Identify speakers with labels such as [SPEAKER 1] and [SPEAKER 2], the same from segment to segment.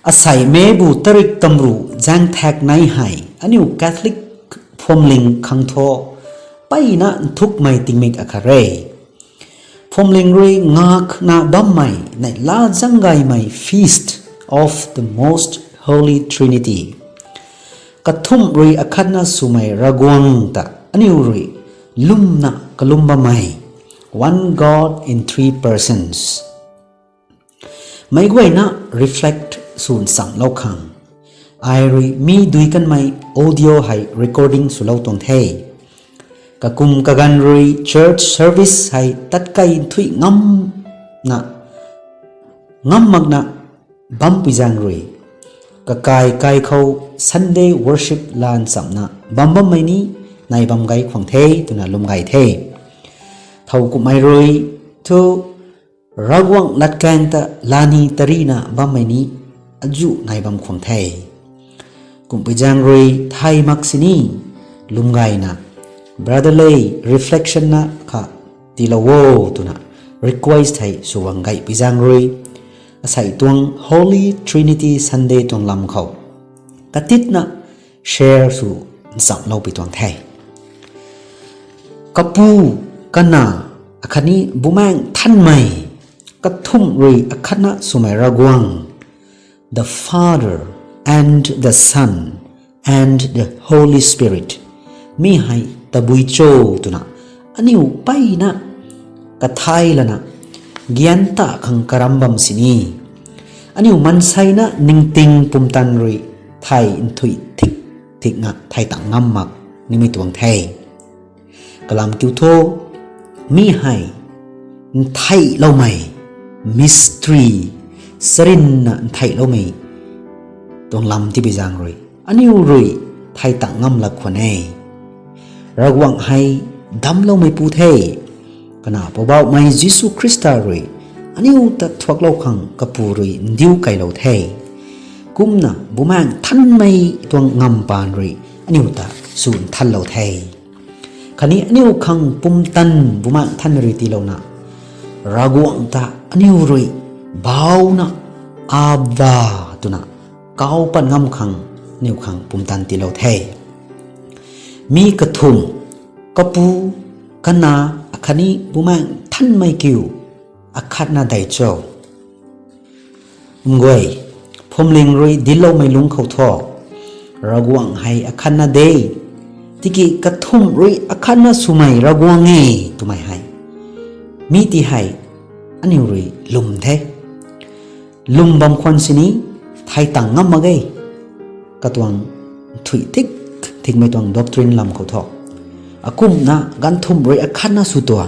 [SPEAKER 1] อาศัยเมบูตริกตำรูจางแทกในให้อันนี้แคทอลิกพรมลิงคังโทไปนะทุกไม่ติงมิกอาคาเรพรมลิงรีงากนาบัมไม่ในลาจังไงไม่ Feast of the Most Holy Trinity กระทุ่มรีอาคันนาสุไม่ระกวงตะอันนี้รีลุมนะกลุมบะไม่ One God in three persons ไม่กวยนะ reflect สูนสังเล่าคังไอรีมีดุยกันไม่ audio ให้ recording สุเล่าตรงเทกะกุมกะกันรี church service ให้ตัดไกทุยงำนะงำมักนะบัมปิจังรีกะกายเขา Sunday worship ลานสัมนะบัมไม่นี้ในบัมไกขวางเทตุนะลมไกเทเท่ากุมไอรีทุรักวังลัดแกงตะลานีตรีนะบัมไม่นี้อายุในบัมขวางเทกุมปิจังรีไทยมักซินีลมไกนะbrotherly reflection na kha tilawo tuna request hai suwangai pijangri asai tuang Holy Trinity Sunday tuang lam khau katit na share su sam lo pi tuang thai kapu kana akhani bumang than mai kathum ri akhana sumai ragwang the Father and the Son and the Holy Spirit mi haiตะบุยโจตุนะอันนี้ไปนะกะไทยละนะเกียนตะขังกรัมบัมสินีอันนี้มันใส่นะนิ่งติงปุ่มตันรีไทยอินทุยทิกงะไทยต่างงำมักนี่ไม่ตวงไทยกลามกิวโทมีให้ไทยเล่าไม่มิสทรีสรินนะไทยเล่าไม่ตวงลำที่ไปจางรีอันนี้รีไทยต่างงำละคนเอระวังให้ดำเราไม่ปูเทขณะพอเบาไม่ยิสุคริสต์รีอันนี้อุตทวกเราขังกับปูรีดิวไก่เราเทกุมนะบุมังท่านไม่ตัวงำปานรีอันนี้อุตสูนท่านเราเทขณะอันนี้ขังปุ่มตันบุมังท่านรีตีเรานะระวังตาอันนี้รีเบานะอาบาตัวนะเกาปันงำขังนิ้วขังปุ่มตันตีเราเทมีกระทุมกระปูกันนาอัคนีบุมังท่านไม่กิวอัคนาได้เจ้างวยพมลิงรีดิลไม่ลุงเขาทอระวังให้อัคนาเดที่กีกระทุมรีอัคนาสุมัยระวังเงตุไม่ให้มีที่ให้อันนี้รีลุมเทลุมบำควันสินี้ไทยต่างงำมาเกกระตวงถุยทิกทิ้งไม่ต้องด็อกทรินลำเขาทอกอากุมนะกันทุ่มเลยอาคันนะสุตัว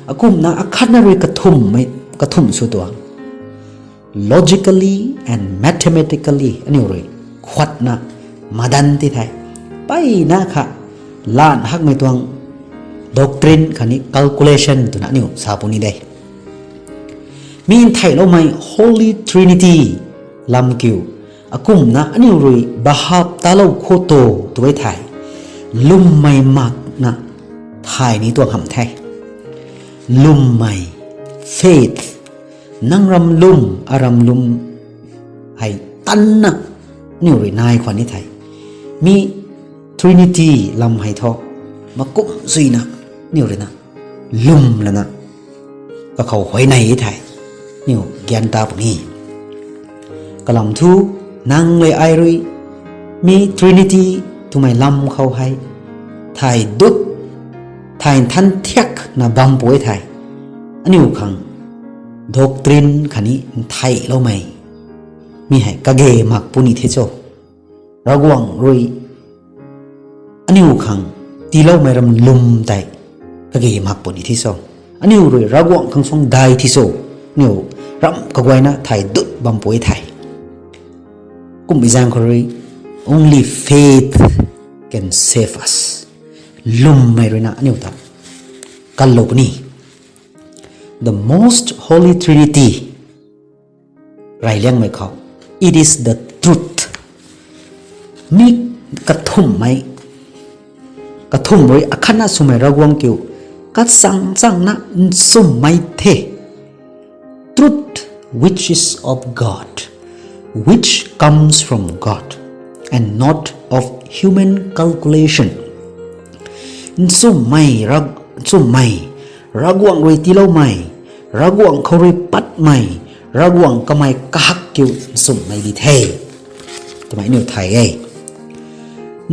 [SPEAKER 1] อากุมนะอาคันนะเลยกระทุ่มไม่กระทุ่มสุตัว logically and mathematically อันนี้เลยขวัดนะมาดันที่ไทยไปนะค่ะล้านหักไม่ต้องด็อกทรินคันนี้ calculation ตัวนั้นนี่สาปุนี้ได้มีไทยเราไม่ Holy Trinity ลำกิวอากุมนะอันนี้รู้บาฮับตาเราโคโตตัวไทยลุ่มไม่มักนะไทยนี้ตัวคำไทยลุ่มไม่ faith นั่งรำลุ่มอารมลุ่มให้ตันนะนี่รู้นายคนนี้ไทยมี Trinity ลำให้ทอมากุมสุยนะนี่รู้นะลุ่มแล้วนะก็เขาหอยในไทยนี่แกนตาพวกนี้กลำทูนางเลยไอรีมี Trinity ทุกไม่ลำเขาให้ไทยดุดไทยทันเทียกนะบัมป่วยไทยอันนี้ขังดอกตรินขันนี้ไทยเราไม่มีให้กะเกมักปุนิเทโจระกวังรุยอันนี้ขังตีเราไม่รำลุมไตกะเกมักปุนิเทโจอันนี้รุยระกวังขังฟงได้ที่โซนี่รำกะไว้นะไทยดุดบัมป่วยไทยกุมบิจังครี only faith can save us ลุมไม่รู้นะนี่อุตกันลบนี่ the most holy trinity ไรเลี้ยงไม่เขา it is the truth มีกระทุ่มไหมกระทุ่มเลยอาคณะสมัยระวังเกี่ยวกัดสังนะสมัยเท truth which is of God which comes from God and not of human calculation sum mai ragwang roi ti lo mai ragwang khori pat mai ragwang kamai kahak kyu sum mai di the tamai nu thai ai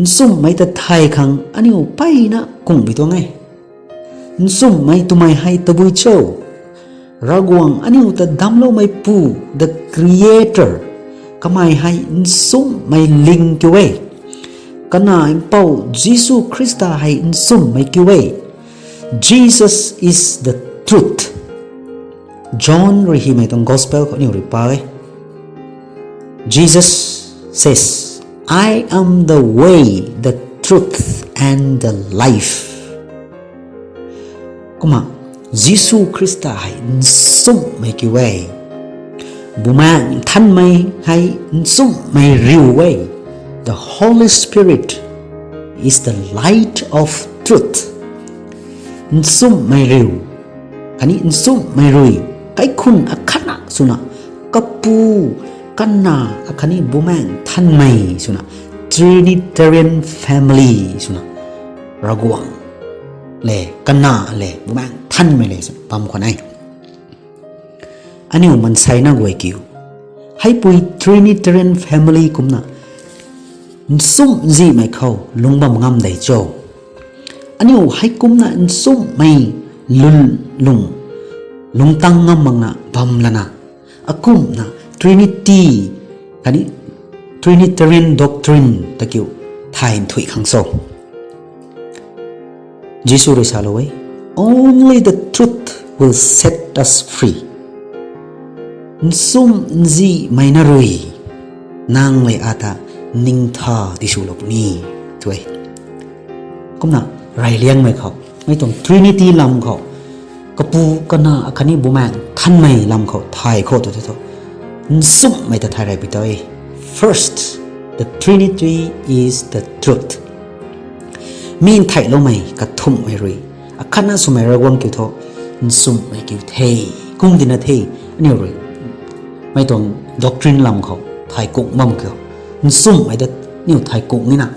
[SPEAKER 1] sum mai ta thai khang aniu pai na kung bi to ngai sum mai tu mai hai tabui chau ragwang aniu ta damlo mai pu the creator kamai hai sum mai ling kyu ai kana impau Jesus Christa hai sum mai kyu ai Jesus is the truth John ri hi mai tong gospel ko ni ri pa Jesus says I am the way the truth and the life kuma Jesus Christa hai sum mai kyu ai bumang than mai hai sum mai riu ai the Holy Spirit is the light of truth sum mai riu kani sum mai rui kai khun akhana suna kapu kanna akhani bumang than mai suna Trinitarian family suna ragwang le kanna le bumang than mai le pam khonai aniu man sai na goi kiu hai pui Trinitarian family kumna sum ji mai khau lungbam ngam dai cho aniu hai kumna sum mai lung tang ngam mangna bam lana akum na Trinity kani Trinitarian doctrine takiu thain thui khang so Jesus risaloi only the truth will set us free sum ji mai na rui nang le ata ning tha ti su lop ni tuai kumna rai liang mai khau mai tong Trinity lam khau kapu kana akhani bumang than mai lam khau thai kho to to sum mai ta thai rai bi toi first the Trinity is the truth min thai lo mai ka thum mai rui akhana su mai rawang ki tho sum mai ki thei kum dina thei ani rui mai tong doctrine lam khau thai kuk mam kyo sum mai da niu thai kuk ni na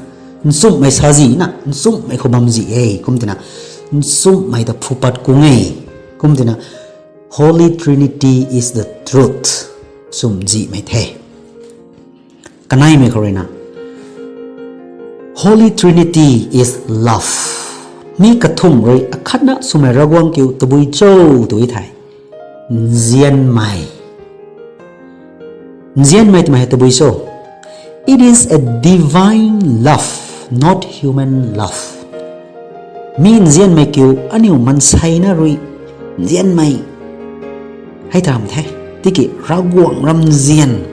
[SPEAKER 1] sum mai sa ji na sum mai kho bam ji ei kum dina sum mai da phupat ku ngai kum dina Holy Trinity is the truth sum ji mai the kanai me khorena Holy Trinity is love mi ka thum roi akhana sumai ragwang kyu tabui chou tui thai zian mai mai tabui so it is a divine love not human love min zian mai kyu aniu man sai na rui zian mai hai tam the tiki ragwang ram zian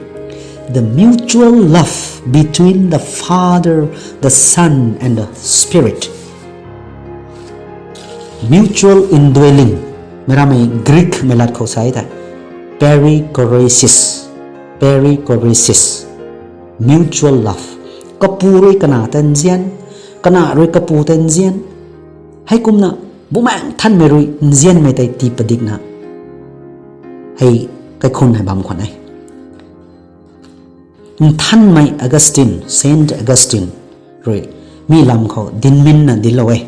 [SPEAKER 1] the mutual love between the Father, the Son and the Spirit mutual indwelling mera mai Greek melat kho sai tha perichoresis mutual love kapu roi kana tan zian kana roi kapu tan zian hai kumna bumang than me roi zian mai tai ti padik na hai kai khon hai bam khon ai than mai Saint Augustine roi mi lam kho din min na dilowe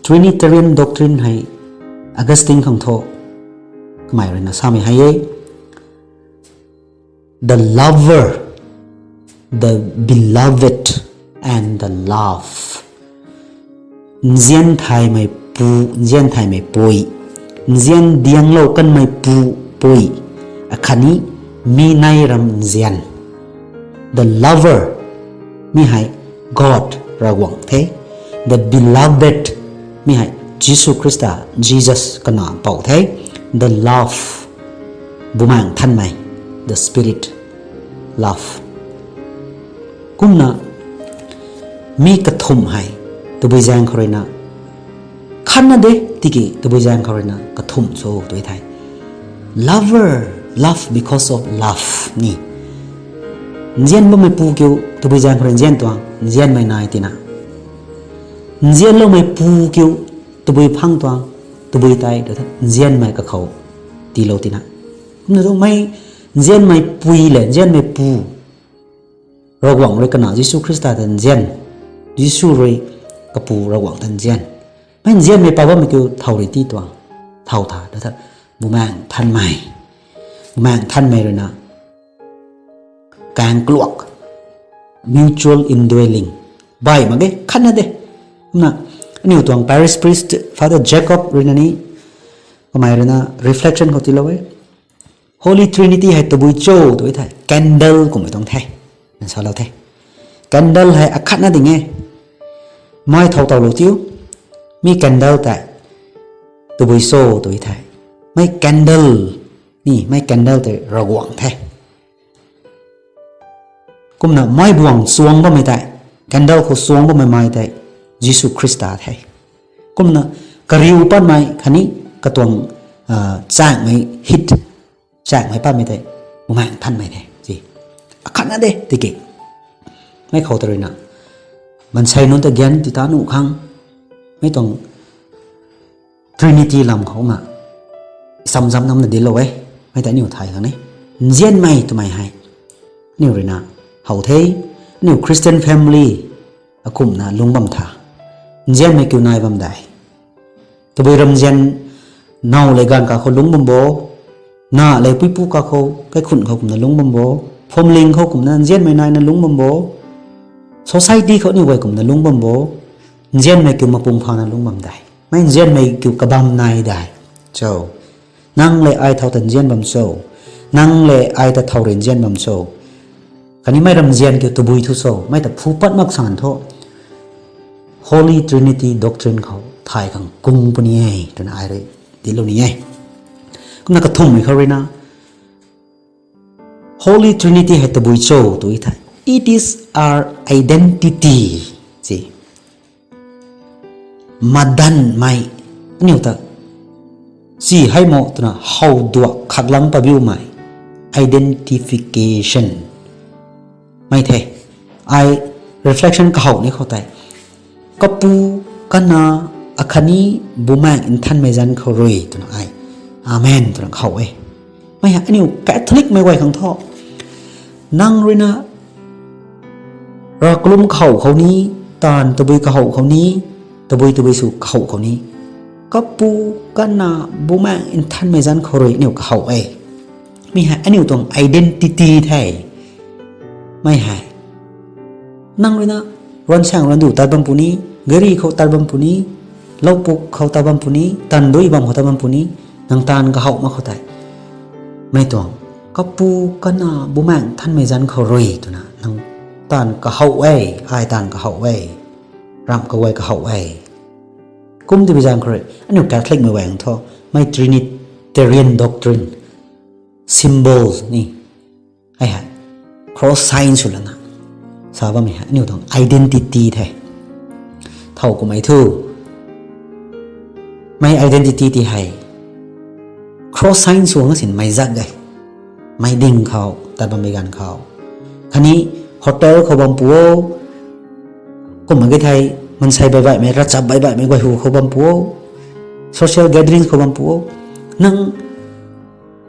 [SPEAKER 1] Trinitarian doctrine hai Augustine khang tho mai roi na sami hai the lover the beloved and the love zian thai mai poi zian diang lo kan mai pu poi akhani mi nai ram zian the lover mi hai God rawang the the beloved mi hai Jesus kana pau the the love bumang than mai the spirit love kumna mi ka thum hai to bui jang khorena khanna de tiki to bui jang khorena ka thum so toi thai lover love because of love ni njian ba mai pu kyu to bui jang khoren jian twang njian mai nai tina njian lo mai pu kyu to bui phang twang to bui tai do njian mai ka khau ti lo tina kumna do mai เจียนไม่ปุยเลยเจียนไม่ปูระวังเลยกันนะยิสุคริสต์ตันเจียนยิสุเลยกปูระวังตันเจียนไม่เจียนไม่ป่าวว่าไม่เกี่ยวเท่าไรที่ตัวเท่าท่าแล้วถ้าบุแมงท่านใหม่บุแมงท่านใหม่เลยนะการกลวก mutual indwelling ใบมาเกขันนะเด้นะนี่ตัว Paris priest Father Jacob เรื่องนี้ก็หมายถึงนะ reflection เขาที่เราไว้ Holy Trinity ให้ตัวบุยโจ้ตัวไทย candle ก็ไม่ต้องไทยนั่นสอนเราไทย candle ให้อักขันนะดิไงไม่เท่าลูกทิวมี candle แต่ตัวบุยโซ่ตัวไทยไม่ candle นี่ไม่ candle แต่ระวังไทยกุมนะไม่บวงสวงก็ไม่ได้ candle เขาสวงก็ไม่ได้ยิสุคริสต์ไทยกุมนะกริวปั้นไม่คันนี้กระตวงจ้างไม่ฮิตจ้างไม่ปั้นไม่ได้บุมังท่านไม่ได้จีขันนั่นเด้ติเกไม่เข้าตัวเลยนะมันใช้นนตะเกียนติตาหนุขังไม่ต้อง Trinity ลำเขามาซ้ำๆน้ำหนักดีเลยไม่แต่นิวไทยกันนี่เจียนไม่ตัวไม่ให้นิวเลยนะเขาเทนิว Christian family อากุมนะลุงบัมท่าเจียนไม่เกี่ยวนายบัมได้ตัวเบรมเจียนน่าเลยกันกับเขาลุงบัมโบน่าเลยปุยปุกกับเขาไปขุนเขากุมนะลุงบัมโบพรมลิงเขากุมนะเจียนไม่นายนะลุงบัมโบ society เขานี่ไว้กุมนะลุงบัมโบเจียนไม่เกี่ยวมาปุ่งพานะลุงบัมได้ไม่เจียนไม่เกี่ยวกับบัมนายได้เจ้านั่งเลยไอเท่าตันเจียนบัมโซนั่งเลยไอแต่เท่าเรียนเจียนบัมโซกันนี้ไม่รำเจียนเกี่ยวตัวบุยทุโซไม่แต่ผู้ปัดมักสันโท Holy Trinity Doctrine เขาถ่ายขังกุ้งปนีไงตัวนั้นอะไรดีโลนี้ไงก็นักทุ่มให้เขาเลยนะ Holy Trinity ให้ตัวบุยโซตัวอีท้าย It is our identity สิมาดันไม่นี่ตัวสิให้หมดตัวนะ how ตัวขัดลังปะบิวไม่ identification ไม่เท่ไอ reflection เขานี่เขาแต่ก็ปูกันนะอัคนีบุแมงอินทันไม่จันเขาเลยตัวนั้นไออาเมนตัวนั้นเขาไม่ฮะอันนี้แคทอลิกไม่ไหวขังท่อนั่งเลยนะเรากลุ่มเขานี้ตอนตัวบุยเขานี้ตัวบุยสู่เขานี้ก็ปูกันนะบุแมงอินทันไม่จันเขาเลยเนี่ยเขาไม่ฮะอันนี้ตัว identity แท้ไม่หายนั่งเลยนะร้อนช่างร้อนดูตาบัมปุนีเกรีเขาตาบัมปุนีเล่าปุกเขาตาบัมปุนีตันด้วยบัมเขาตาบัมปุนีนางตานก็เขามาเขาตายไม่ต้องก็ปูกันนะบุแมงท่านไม่จันเขารวยตัวนะนางตานก็เขาไอ้ตานก็เขารำก็ไว้ก็เขากุมที่พิจารณาเลยอันนี้การคลิกไม่แหวงท่อไม่ Trinitarian doctrine symbols นี่ไอ้ฮะ cross sign สุดแล้วนะทราบไหมฮะนี่ต้อง identity แท้เท่ากับไม่ถูกไม่ identity ที่ให้ cross sign ส่วนก็สินไม่จักเลยไม่ดิ่งเขาแต่บริการเขาคันนี้โฮเทลเขาบัมปัวก็เหมือนกับไทยมันใช้ใบไม่รัชใบไม่ไหวหูเขาบัมปัว social gathering เขาบัมปัวนั่ง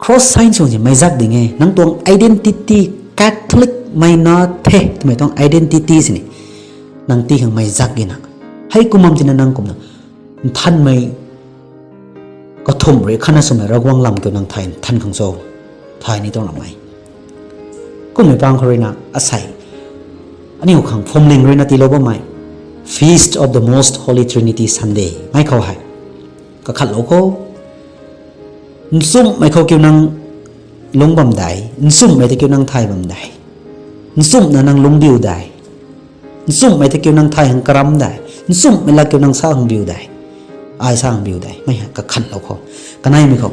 [SPEAKER 1] cross sign ส่วนสิไม่จักดิ่งไงนั่งตัว identity Catholic ไม่น่าเท่ทำไมต้อง identity สินี่นังตีขังไม่จักกินะให้กุมมจินนังกุมนะท่านไม่ก็ทุ่มเลยขณะสมัยเราว่างลำเกี่ยวนังไทยท่านขังโซไทยนี่ต้องทำไมก็ไม่บางคนเลยนะอาศัยอันนี้ขังพรมลิงเลยนะตีโลบไม่ Feast of the Most Holy Trinity Sunday ไม่เข้าให้ก็ขัดโลโก้ซุ่มไม่เข้าเกี่ยวนังลงบัมได้ซุ่มไม่ได้เกี่ยวนังไทยบัมได้ซุ่มนั่งลงบิวได้ซุ่มไม่ได้เกี่ยวนังไทยหังกรัมได้ซุ่มไม่ละเกี่ยวนังสร้างบิวได้ไอ้สร้างบิวได้ไม่ฮะก็ขันเราเขาก็นั่นไม่เขา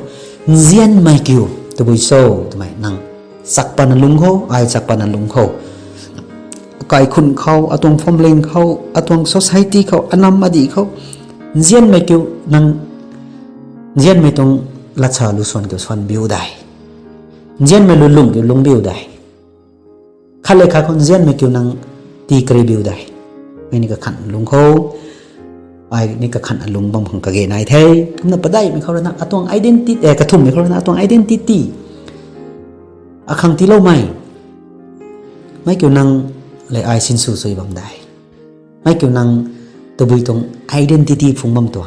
[SPEAKER 1] เจียนไม่เกี่ยวตัวบุยโซ่ทำไมนั่งสักปนันลุงเขาไอ้สักปนันลุงเขาไก่คุณเขาเอาตรงฟอมเลงเขาเอาตรงโซไซตี้เขาอนามอดีเขาเจียนไม่เกี่ยวนั่งเจียนไม่ต้องลัทธาลุส่วนเกี่ยวส่วนบิวได้เจียนไม่ลุงเกี่ยวลุงบิวได้ข้าเลยข้าคนเจียนไม่เกี่ยวนังตีกรีบิวได้ไม่นี่ก็ขันลุงเขาไอ้นี่ก็ขันลุงบางคนก็เกณฑ์นายเทย์ทุกนับได้ไม่เขาเลยนะตัว identity กระทุ่มไม่เขาเลยนะตัว identity à khang tí lâu mấy kiểu năng lại ai xin sửa soi bằng đại mấy kiểu năng tôi bùi tông identity phung mầm tua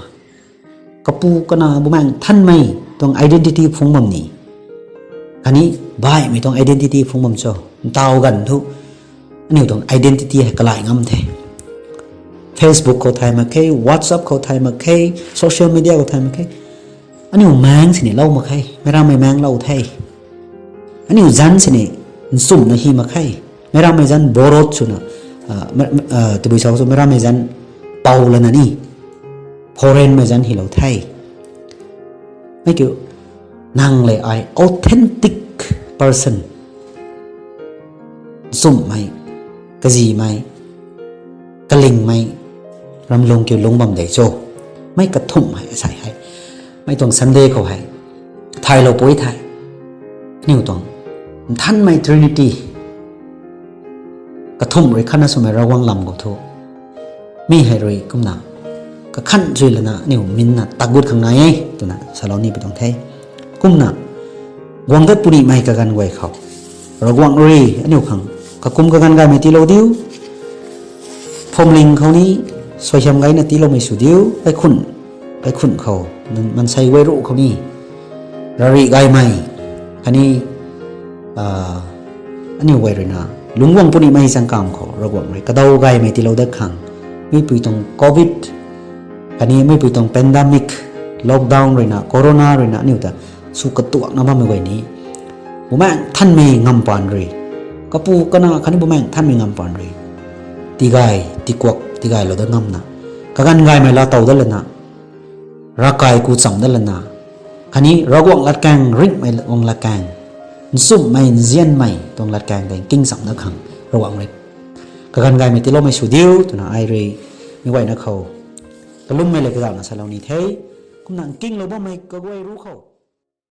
[SPEAKER 1] kapu kana bố mang thân mày tông identity phung mầm nỉ anh ấy bài mày tông identity phung mầm cho tao gần thu nhiều tông identity hay cái lại ngâm thế Facebook có thay mà cái WhatsApp có thay mà cái social media có thay mà cái anh ấy mang xin lâu mà cái mày ra mày mang lâu thay anh ấy dán xin sum na hi mà cái mày ra mày dán borot chu na từ buổi sáng mày ra mày dán bầu là nani foreign mày dán hi lâu thay mấy kiểu nàng lại ai authentic person sum mày cái gì mày cái linh mày ram lông kiểu lông bầm để cho mấy cái thùng mày sai hay mấy tuần Sunday khẩu hay thay lâu bối thay nhiều tuần thân mày Trinity cái thùng rồi khăn số mày ra quang làm của thô mi hay rồi cũng nào cái khăn rồi là na nhiều mình na tắc gút khang này ấy tụi na salon này bị đồng thay cũng nào quang đất puni mày cái gan quay khẩu rồi quang rồi nhiều khang cái cung cái gan gai mày tí lâu điếu phong linhเขานี้สวยชมไงนะที่เราไม่สุดเดียวไปขุนเขามันใส่ไว้รูเขานี่ระริไกไม่อันนี้ไว้เลยนะลุงวังปุ่นไม่สังกามเขาระวังเลยกระดาไกไม่ที่เราได้ขังไม่ไปตรงโควิดอันนี้ไม่ไปตรงแพนดมิกล็อกดาวน์เลยนะโควิดเลยนะนี่แต่สุกตัวน้ำมันไม่ไหวนี้บุแม่ท่านไม่งำปานเลยก็ปูก็นะคันนี้บุแม่ท่านไม่งำปานเลยตีไก่ตีกวกตีไก่เราได้งำนะกันไก่ไม่ละเต่าได้เลยนะรักไก่กูสั่งได้เลยนะคันนี้เรากวงลัดแกงริกไม่วงลัดแกงซุ่มไม่เจียนไม่ตรงลัดแกงแต่กิ้งสั่งนักขังระวังเลยกันไก่ไม่ตีโลไม่สุดเดียวตัวน่ะไอรีไม่ไหวนะเขาแต่ลุ่มไม่เลยก็ได้นะสารนี้เท่คุณนั่งกิ้งเราบ่ไม่ก็ไว้รู้เขา